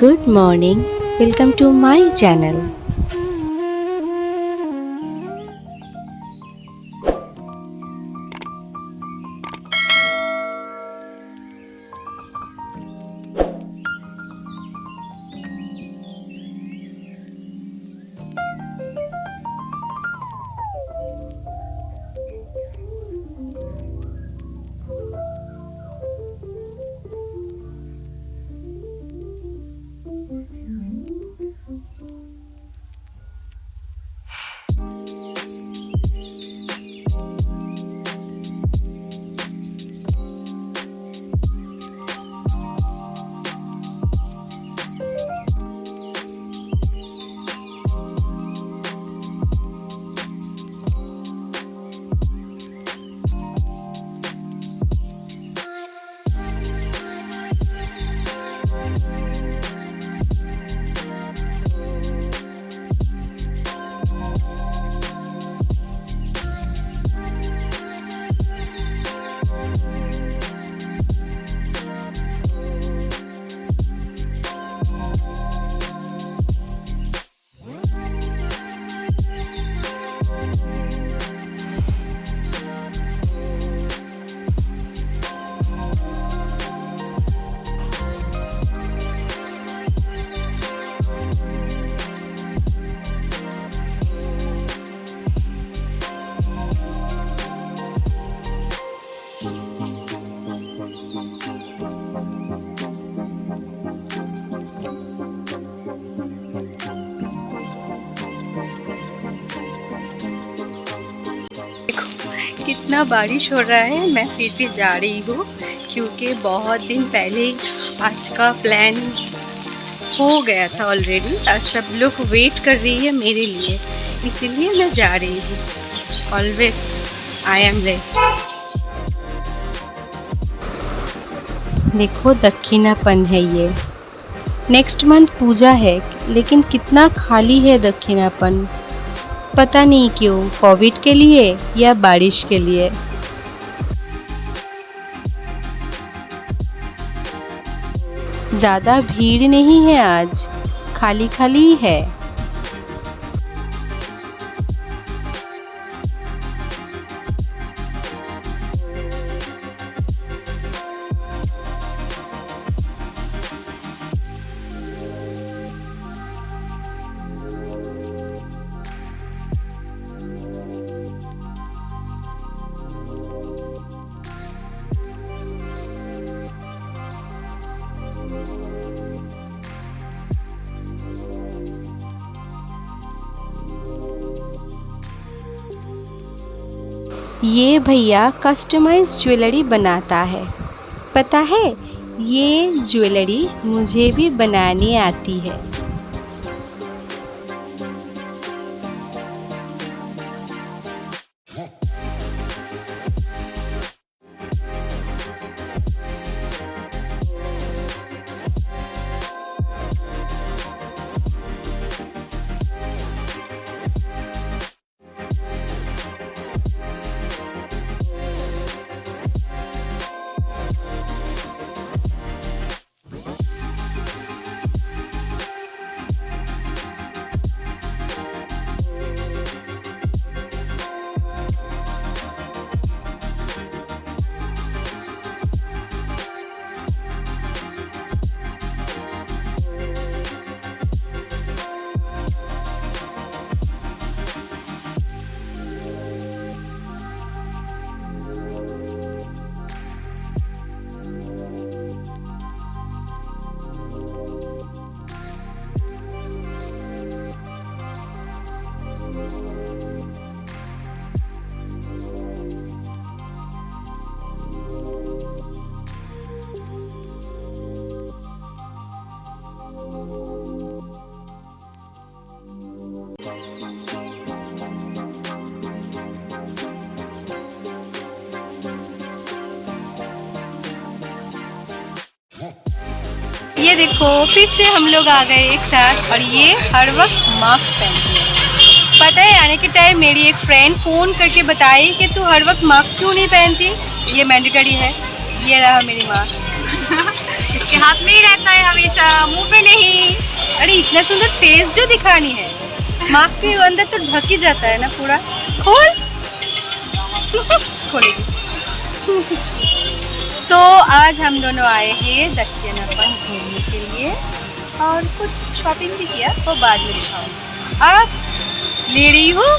Good morning, welcome to my channel. कितना बारिश हो रहा है, मैं फिर भी जा रही हूँ क्योंकि बहुत दिन पहले आज का प्लान हो गया था ऑलरेडी और सब लोग वेट कर रही है मेरे लिए, इसीलिए मैं जा रही हूँ। Always I am late. देखो दक्षिणापन है ये। नेक्स्ट मंथ पूजा है लेकिन कितना खाली है दक्षिणापन, पता नहीं क्यों, कोविड के लिए या बारिश के लिए। ज़्यादा भीड़ नहीं है आज, खाली खाली है। ये भैया कस्टमाइज ज्वेलरी बनाता है, पता है ये ज्वेलरी मुझे भी बनानी आती है। ये देखो फिर से हम लोग आ गए एक साथ, और ये हर वक्त मास्क पहनती है। पता है आने के टाइम मेरी एक फ्रेंड फ़ोन करके बताई कि तू हर वक्त मास्क क्यों नहीं पहनती, ये मैंडेटरी है। ये रहा मेरी मास्क। इसके हाथ में ही रहता है हमेशा, मुंह पे नहीं। इतना सुंदर फेस जो दिखानी है, मास्क के अंदर तो ढक ही जाता है ना पूरा। खोल खोलेगी। तो आज हम दोनों आए हैं दक्षिणापन घूमने के लिए और कुछ शॉपिंग भी किया, वो बाद में दिखाऊंगी। अब ले रही हूँ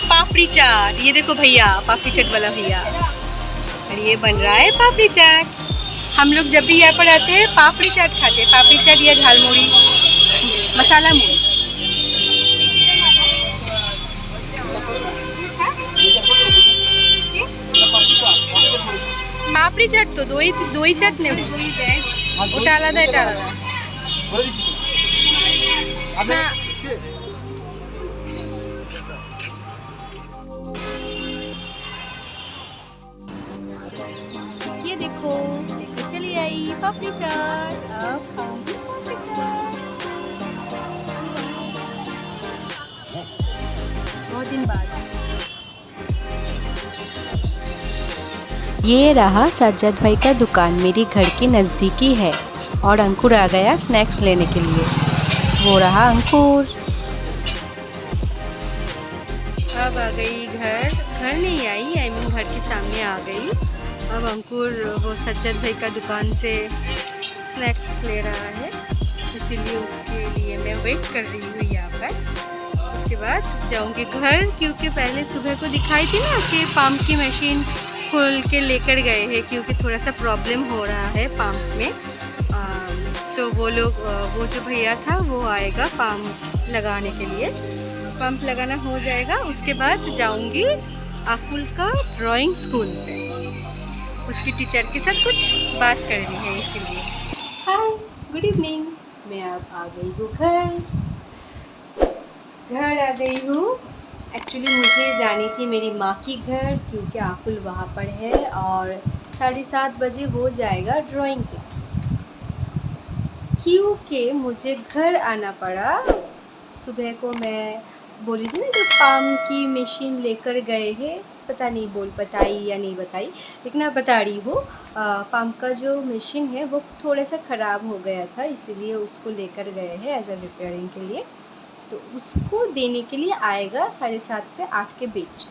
पापड़ी चाट। ये देखो भैया, पापड़ी चाट वाला भैया, और ये बन रहा है पापड़ी चाट। हम लोग जब भी यहाँ पर आते हैं पापड़ी चाट खाते हैं, पापड़ी चाट या झालमुड़ी, मसाला मुड़ी। पापड़ी चाट तो दो ही चाट ने ওটা আলাদা এটা আলাদা। ये देखो चली आई पापड़ी चाट। अब खाऊंगी पापड़ी चाट। बहुत दिन बाद। ये रहा सज्जद भाई का दुकान, मेरी घर के नज़दीकी है। और अंकुर आ गया स्नैक्स लेने के लिए। वो रहा अंकुर। अब आ गई घर नहीं आई, आई मीन घर के सामने आ गई। अब अंकुर वो सज्जद भाई का दुकान से स्नैक्स ले रहा है, इसीलिए उसके लिए मैं वेट कर रही हूँ यहाँ पर। उसके बाद जाऊँगी घर, क्योंकि पहले सुबह को दिखाई थी ना कि पंप की मशीन खोल के लेकर गए हैं, क्योंकि थोड़ा सा प्रॉब्लम हो रहा है पंप में। तो वो जो भैया था वो आएगा पंप लगाने के लिए। पंप लगाना हो जाएगा, उसके बाद जाऊंगी आकुल का ड्राइंग स्कूल पे। उसकी टीचर के साथ कुछ बात करनी है, इसीलिए। हाय, गुड इवनिंग। मैं अब आ गई हूँ घर आ गई हूँ। एक्चुअली मुझे जानी थी मेरी माँ की घर, क्योंकि आकुल वहाँ पर है और 7:30 बजे हो जाएगा ड्राइंग क्लास। क्योंकि मुझे घर आना पड़ा। सुबह को मैं बोली थी ना, जो पंप की मशीन लेकर गए हैं, पता नहीं बताई या नहीं बताई, लेकिन मैं बता रही हूँ। पंप का जो मशीन है वो थोड़ा सा ख़राब हो गया था, इसीलिए उसको लेकर गए हैं एज अ रिपेयरिंग के लिए। तो उसको देने के लिए आएगा 7:30 से 8 के बीच।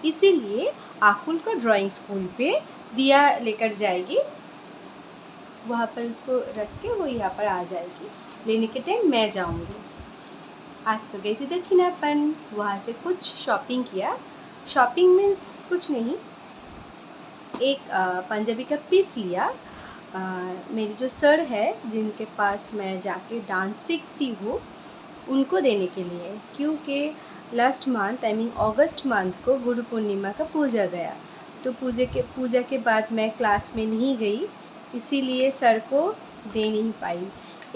इसीलिए आकुल का ड्राइंग स्कूल पे दिया लेकर जाएगी, वहाँ पर उसको रख के वो यहाँ पर आ जाएगी। लेने के टाइम मैं जाऊँगी। आज तो गई थी दक्षिणापन, वहाँ से कुछ शॉपिंग किया। शॉपिंग मीन्स कुछ नहीं, एक पंजाबी का पीस लिया। मेरी जो सर है जिनके पास मैं जाके डांस सीखती हूँ, उनको देने के लिए, क्योंकि last month I mean August month को गुरु पूर्णिमा का पूजा गया। तो पूजा के बाद मैं क्लास में नहीं गई, इसीलिए सर को दे नहीं पाई।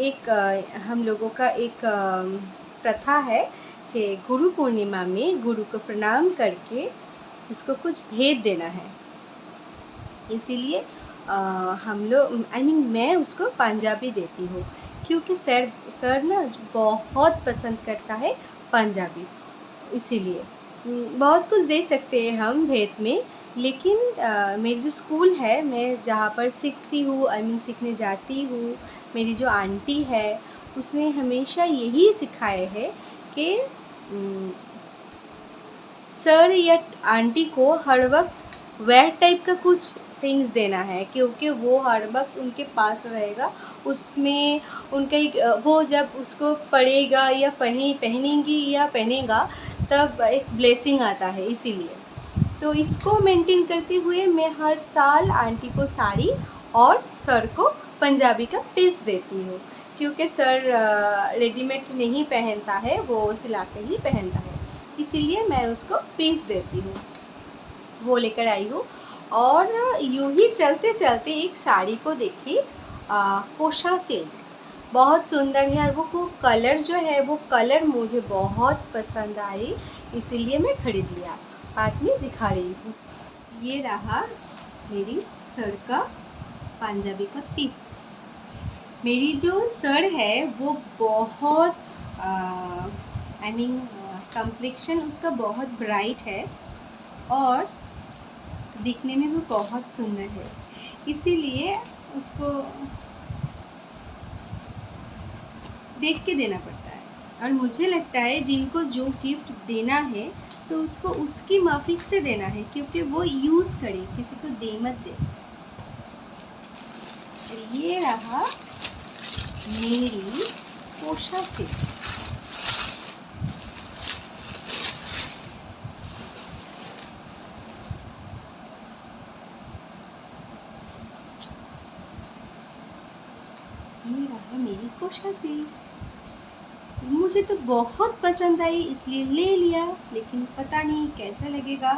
एक हम लोगों का एक प्रथा है कि गुरु पूर्णिमा में गुरु को प्रणाम करके उसको कुछ भेंट देना है। इसीलिए हम लोग आई मीन मैं उसको पंजाबी देती हूँ, क्योंकि सर ना बहुत पसंद करता है पंजाबी। इसीलिए बहुत कुछ दे सकते हैं हम भेंट में, लेकिन मेरी जो स्कूल है, मैं जहाँ पर सीखती हूँ आई मीन सीखने जाती हूँ, मेरी जो आंटी है उसने हमेशा यही सिखाया है कि सर या आंटी को हर वक्त वह टाइप का कुछ थिंग्स देना है, क्योंकि वो हर वक्त उनके पास रहेगा। उसमें उनका एक वो जब उसको पढ़ेगा या पहनेंगी या पहनेगा, तब एक ब्लेसिंग आता है। इसीलिए तो इसको मेंटेन करते हुए मैं हर साल आंटी को साड़ी और सर को पंजाबी का पीस देती हूँ, क्योंकि सर रेडीमेड नहीं पहनता है, वो सिला के ही पहनता है। इसीलिए मैं उसको पीस देती हूँ। वो लेकर आई हूँ। और यूँ ही चलते चलते एक साड़ी को देखी, कोशा सिल्क, बहुत सुंदर है। और वो कलर जो है, वो कलर मुझे बहुत पसंद आई, इसीलिए मैं खरीद लिया। बाद में दिखा रही हूँ। ये रहा मेरी सर का पंजाबी का पीस। मेरी जो सर है वो बहुत आई मीन कम्प्लेक्शन उसका बहुत ब्राइट है और दिखने में भी बहुत सुंदर है, इसीलिए उसको देख के देना पड़ता है। और मुझे लगता है जिनको जो गिफ्ट देना है तो उसको उसकी माफिक से देना है, क्योंकि वो यूज़ करे, किसी को दे मत दे। ये रहा मेरी पोशा से। ये रहा मेरी पोशा से। मुझे तो बहुत पसंद आई इसलिए ले लिया, लेकिन पता नहीं कैसा लगेगा।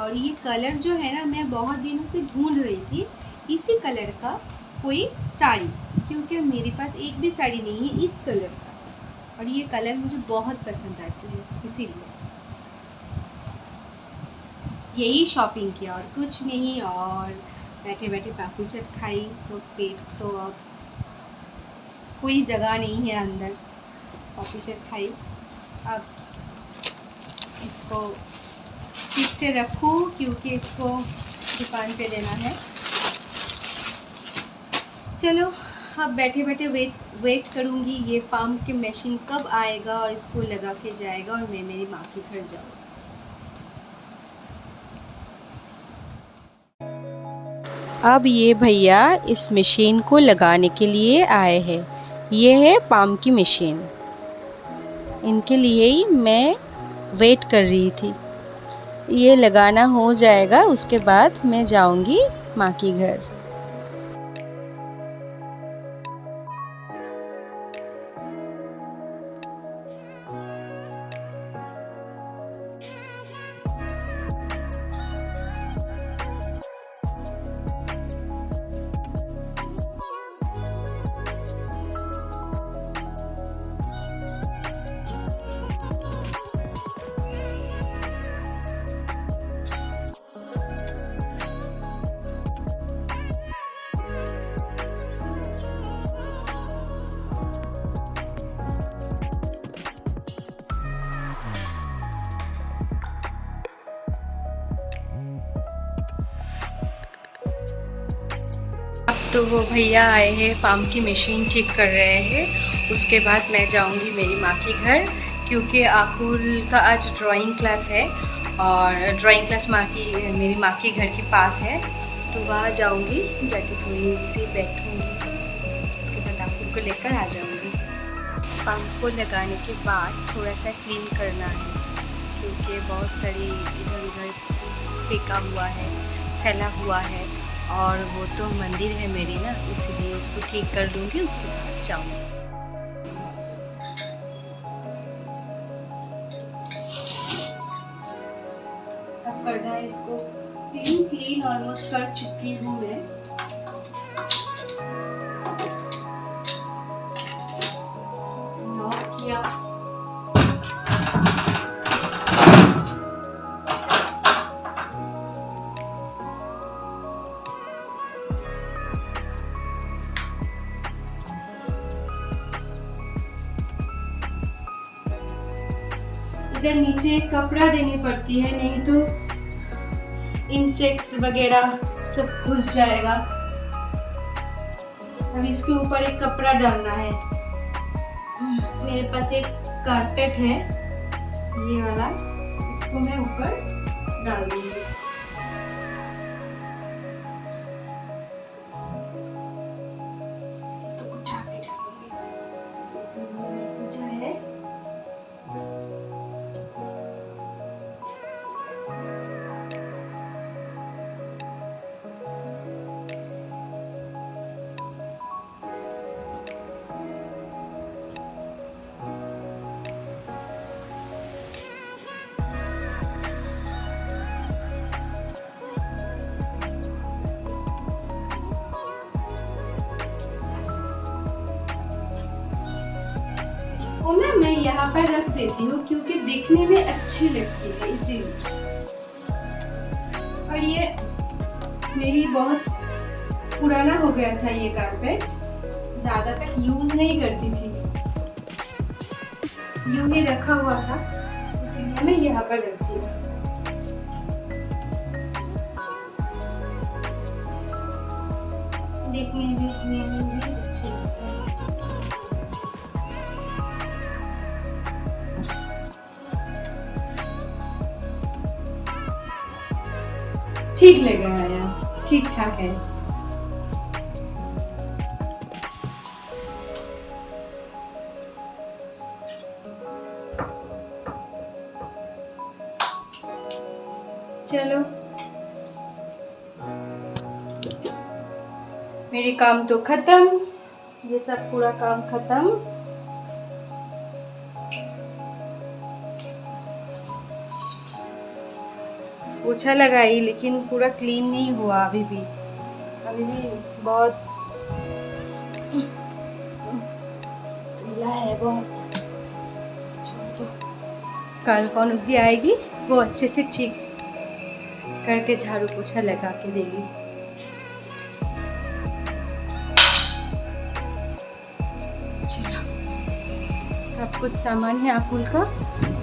और ये कलर जो है ना, मैं बहुत दिनों से ढूंढ रही थी इसी कलर का कोई साड़ी, क्योंकि मेरे पास एक भी साड़ी नहीं है इस कलर का, और ये कलर मुझे बहुत पसंद आती है, इसीलिए यही शॉपिंग किया और कुछ नहीं। और बैठे बैठे पापड़ी चाट खाई तो पेट तो अब कोई जगह नहीं है अंदर। पापड़ी चाट खाई, अब इसको ठीक से रखूँ क्योंकि इसको दुकान पे देना है। चलो अब बैठे बैठे वेट करूँगी ये पाम के मशीन कब आएगा और इसको लगा के जाएगा और मैं मेरी माँ के घर जाऊँ। अब ये भैया इस मशीन को लगाने के लिए आए हैं। ये है पाम की मशीन, इनके लिए ही मैं वेट कर रही थी। ये लगाना हो जाएगा, उसके बाद मैं जाऊंगी माँ के घर। तो वो भैया आए हैं, पाम की मशीन ठीक कर रहे हैं। उसके बाद मैं जाऊंगी मेरी माँ के घर, क्योंकि आकुल का आज ड्राइंग क्लास है और ड्राइंग क्लास मेरी माँ के घर के पास है, तो वहाँ जाऊंगी। जाके थोड़ी सी बैठूंगी, उसके बाद आकुल को लेकर आ जाऊंगी। पाम को लगाने के बाद थोड़ा सा क्लीन करना है, क्योंकि बहुत सारी इधर उधर फेंका हुआ है, फैला हुआ है, और वो तो मंदिर है मेरी ना, इसीलिए उसको ठीक कर दूंगी, उसके बाद जाऊंगी। अब पर्दा इसको क्लीन ऑलमोस्ट कर चुकी हूँ मैं। लॉक किया, इधर नीचे कपड़ा देनी पड़ती है, नहीं तो इंसेक्ट्स वगैरह सब घुस जाएगा। अब इसके ऊपर एक कपड़ा डालना है। मेरे पास एक कारपेट है ये वाला, इसको मैं ऊपर डाल दूंगी। इसको उठा के डालूंगी। जो है ना मैं यहाँ पर रख देती हूँ क्योंकि दिखने में अच्छी लगती है, इसीलिए। और ये मेरी बहुत पुराना हो गया था ये कारपेट, ज्यादा तक यूज नहीं करती थी, यूं ही रखा हुआ था, इसीलिए मैं यहाँ पर रखती हूँ। देखने में भी अच्छे लगते हैं। ठीक लग रहा है यार, ठीक ठाक है। चलो मेरी काम तो खत्म, ये सब पूरा काम खत्म। पोछा लगाई लेकिन पूरा क्लीन नहीं हुआ अभी भी बहुत गीला है बहुत। कल कौन भी आएगी वो अच्छे से ठीक करके झाड़ू पोछा लगा के देगी। चलो अब कुछ सामान है अकुल का,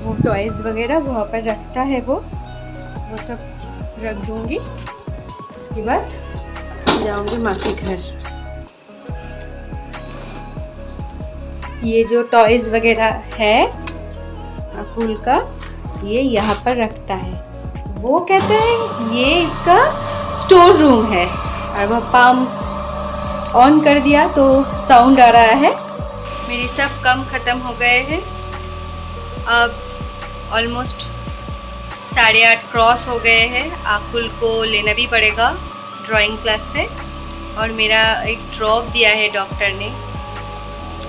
वो टॉयज वगैरह वहाँ पर रखता है, वो सब रख दूंगी। उसके बाद जाऊंगी माँ के घर। ये जो टॉयज वगैरह है अकुल का, ये यहाँ पर रखता है। वो कहते हैं ये इसका स्टोर रूम है, और वह पाम ऑन कर दिया तो साउंड आ रहा है। मेरी सब काम ख़त्म हो गए हैं। अब ऑलमोस्ट 8:30 क्रॉस हो गए हैं। आकुल को लेना भी पड़ेगा ड्राइंग क्लास से, और मेरा एक ड्रॉप दिया है डॉक्टर ने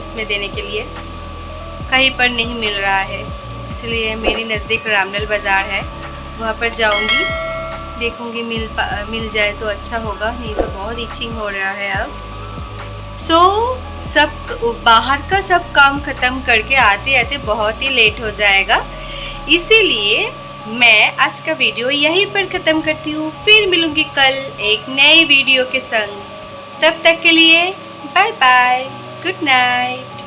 इसमें देने के लिए, कहीं पर नहीं मिल रहा है, इसलिए मेरी नज़दीक रामनल बाज़ार है, वहाँ पर जाऊँगी, देखूँगी मिल जाए तो अच्छा होगा, नहीं तो बहुत इचिंग हो रहा है अब। सब बाहर का सब काम ख़त्म करके आते आते बहुत ही लेट हो जाएगा, इसीलिए मैं आज का वीडियो यहीं पर ख़त्म करती हूँ। फिर मिलूँगी कल एक नए वीडियो के संग। तब तक के लिए बाय बाय, गुड नाइट।